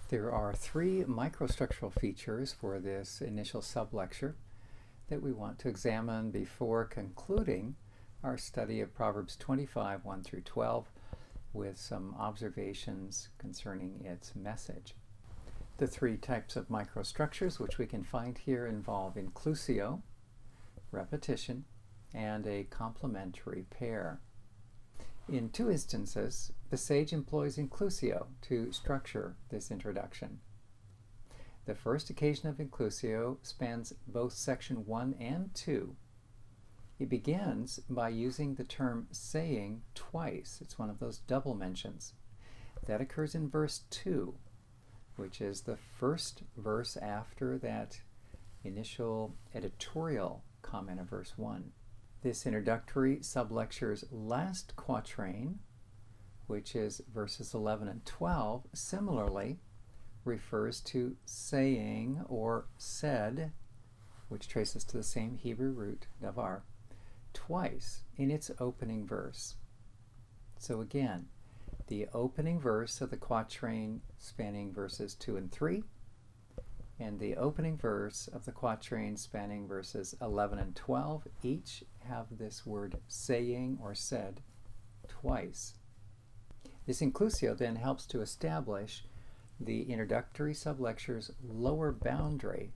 There are three microstructural features for this initial sublecture that we want to examine before concluding our study of Proverbs 25, 1 through 12, with some observations concerning its message. The three types of microstructures which we can find here involve inclusio, repetition, and a complementary pair. In two instances, the sage employs inclusio to structure this introduction. The first occasion of inclusio spans both section 1 and 2. It begins by using the term saying twice. It's one of those double mentions. That occurs in verse 2, which is the first verse after that initial editorial comment of verse 1. This introductory sublecture's last quatrain, which is verses 11 and 12, similarly refers to saying or said, which traces to the same Hebrew root, davar, twice in its opening verse. So again, the opening verse of the quatrain spanning verses 2 and 3, and the opening verse of the quatrain spanning verses 11 and 12 each have this word saying or said twice. This inclusio then helps to establish the introductory sublecture's lower boundary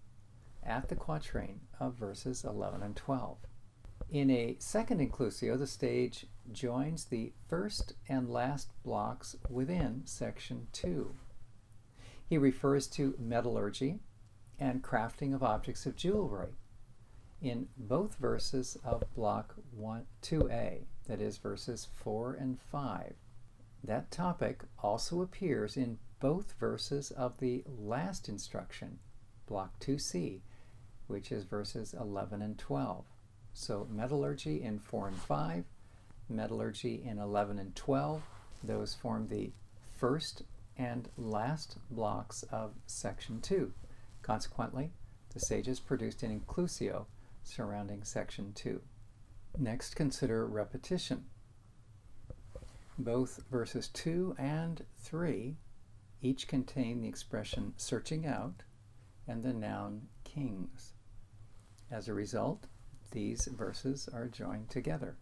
at the quatrain of verses 11 and 12. In a second inclusio, the sage joins the first and last blocks within section 2. He refers to metallurgy and crafting of objects of jewelry in both verses of block 2a, that is verses 4 and 5. That topic also appears in both verses of the last instruction, block 2c, which is verses 11 and 12. So metallurgy in 4 and 5, metallurgy in 11 and 12, those form the first and last blocks of section 2. Consequently, the sages produced an inclusio surrounding section 2. Next, consider repetition. Both verses 2 and 3 each contain the expression searching out and the noun kings. As a result, these verses are joined together.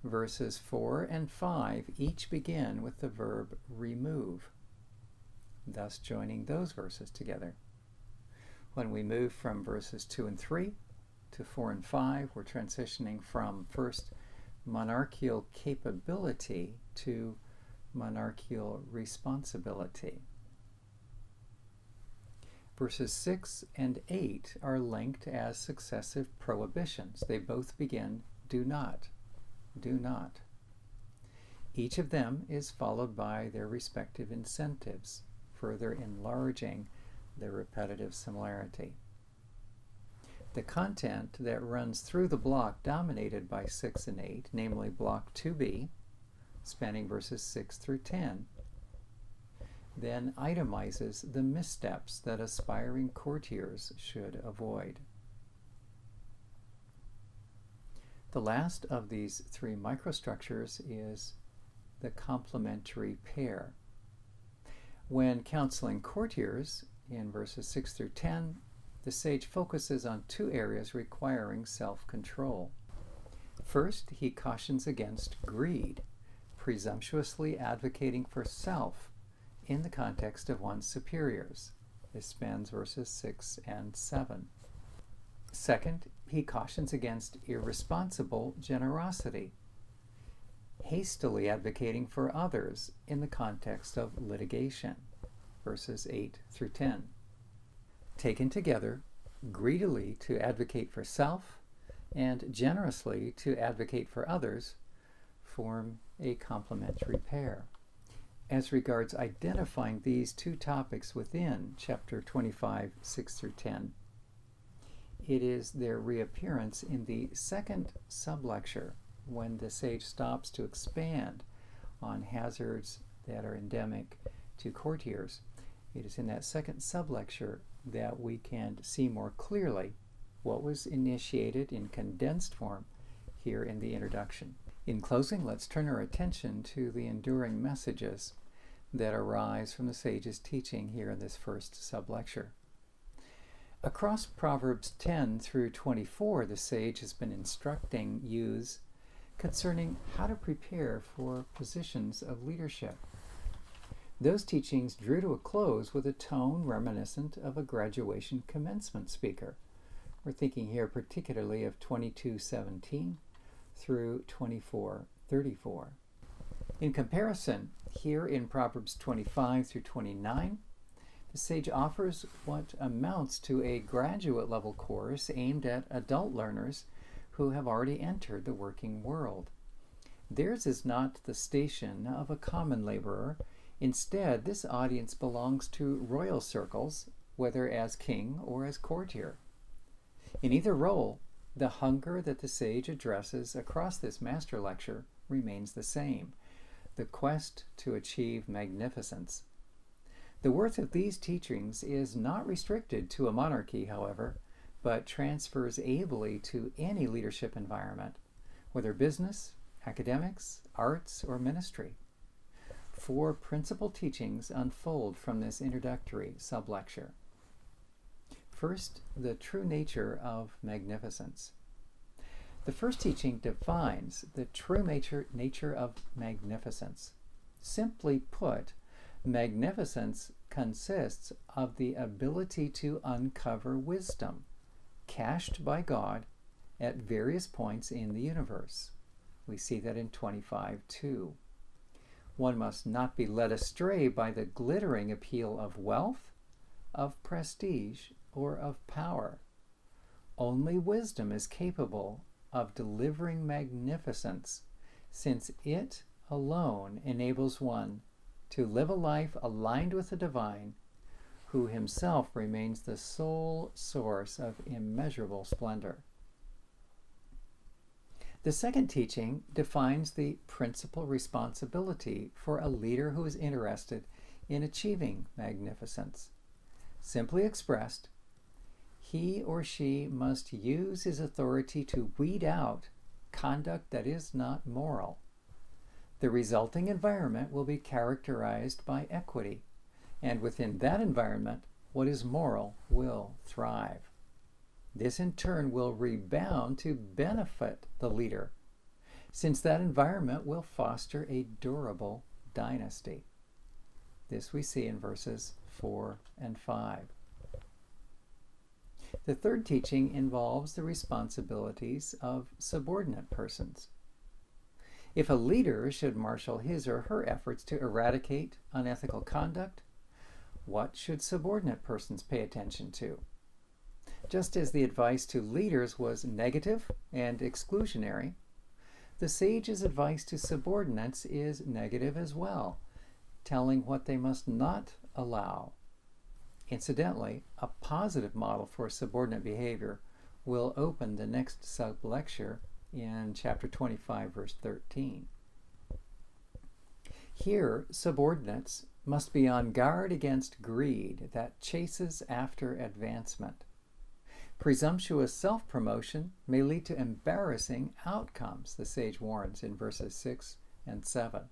Verses 4 and 5 each begin with the verb remove, thus joining those verses together. When we move from verses 2 and 3 to 4 and 5, we're transitioning from first monarchical capability to monarchical responsibility. Verses 6 and 8 are linked as successive prohibitions. They both begin do not, do not. Each of them is followed by their respective incentives, further enlarging the repetitive similarity. The content that runs through the block dominated by 6 and 8, namely block 2b, spanning verses 6 through 10, then itemizes the missteps that aspiring courtiers should avoid. The last of these three microstructures is the complementary pair. When counseling courtiers, in verses 6 through 10, the sage focuses on two areas requiring self-control. First, he cautions against greed, presumptuously advocating for self in the context of one's superiors. This spans verses 6 and 7. Second, he cautions against irresponsible generosity, hastily advocating for others in the context of litigation, verses 8 through 10. Taken together, greedily to advocate for self and generously to advocate for others form a complementary pair. As regards identifying these two topics within chapter 25, 6 through 10, it is their reappearance in the second sublecture when the sage stops to expand on hazards that are endemic to courtiers. It is in that second sublecture that we can see more clearly what was initiated in condensed form here in the introduction. In closing, let's turn our attention to the enduring messages that arise from the sage's teaching here in this first sublecture. Across Proverbs 10 through 24, the sage has been instructing youths concerning how to prepare for positions of leadership. Those teachings drew to a close with a tone reminiscent of a graduation commencement speaker. We're thinking here particularly of 22:17 through 24:34. In comparison, here in Proverbs 25 through 29, the sage offers what amounts to a graduate level course aimed at adult learners who have already entered the working world. Theirs is not the station of a common laborer. Instead, this audience belongs to royal circles, whether as king or as courtier. In either role, the hunger that the sage addresses across this master lecture remains the same: the quest to achieve magnificence. The worth of these teachings is not restricted to a monarchy, however, but transfers ably to any leadership environment, whether business, academics, arts, or ministry. 4 principal teachings unfold from this introductory sublecture. First, the true nature of magnificence. The first teaching defines the true nature of magnificence. Simply put, magnificence consists of the ability to uncover wisdom, cached by God at various points in the universe. We see that in 25:2. One must not be led astray by the glittering appeal of wealth, of prestige, or of power. Only wisdom is capable of delivering magnificence, since it alone enables one to live a life aligned with the divine, who himself remains the sole source of immeasurable splendor. The second teaching defines the principal responsibility for a leader who is interested in achieving magnificence. Simply expressed, he or she must use his authority to weed out conduct that is not moral. The resulting environment will be characterized by equity, and within that environment, what is moral will thrive. This in turn will rebound to benefit the leader, since that environment will foster a durable dynasty. This we see in verses 4 and 5. The third teaching involves the responsibilities of subordinate persons. If a leader should marshal his or her efforts to eradicate unethical conduct, what should subordinate persons pay attention to? Just as the advice to leaders was negative and exclusionary, the sage's advice to subordinates is negative as well, telling what they must not allow. Incidentally, a positive model for subordinate behavior will open the next sublecture in chapter 25, verse 13. Here, subordinates must be on guard against greed that chases after advancement. Presumptuous self-promotion may lead to embarrassing outcomes, the sage warns in verses 6 and 7.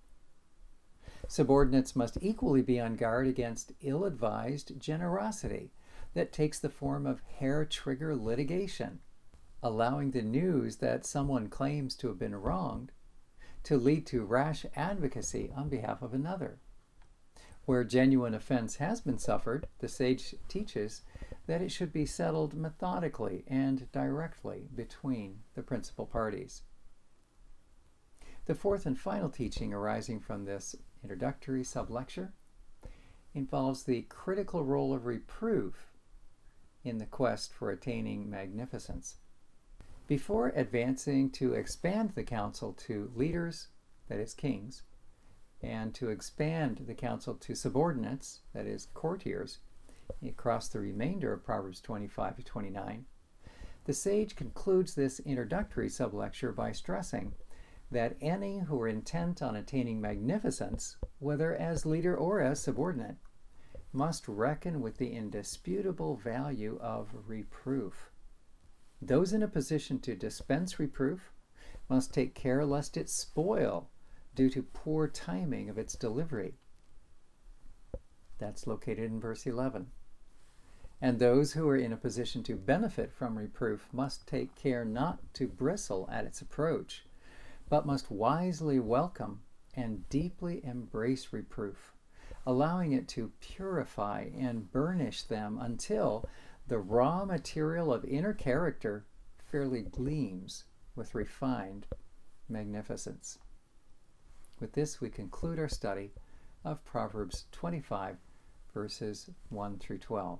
Subordinates must equally be on guard against ill-advised generosity that takes the form of hair-trigger litigation, allowing the news that someone claims to have been wronged to lead to rash advocacy on behalf of another. Where genuine offense has been suffered, the sage teaches that it should be settled methodically and directly between the principal parties. The fourth and final teaching arising from this introductory sublecture involves the critical role of reproof in the quest for attaining magnificence. Before advancing to expand the counsel to leaders, that is, kings, and to expand the counsel to subordinates, that is, courtiers, across the remainder of Proverbs 25 to 29, the sage concludes this introductory sublecture by stressing that any who are intent on attaining magnificence, whether as leader or as subordinate, must reckon with the indisputable value of reproof. Those in a position to dispense reproof must take care lest it spoil due to poor timing of its delivery. That's located in verse 11. And those who are in a position to benefit from reproof must take care not to bristle at its approach, but must wisely welcome and deeply embrace reproof, allowing it to purify and burnish them until the raw material of inner character fairly gleams with refined magnificence. With this, we conclude our study of Proverbs 25, verses 1 through 12.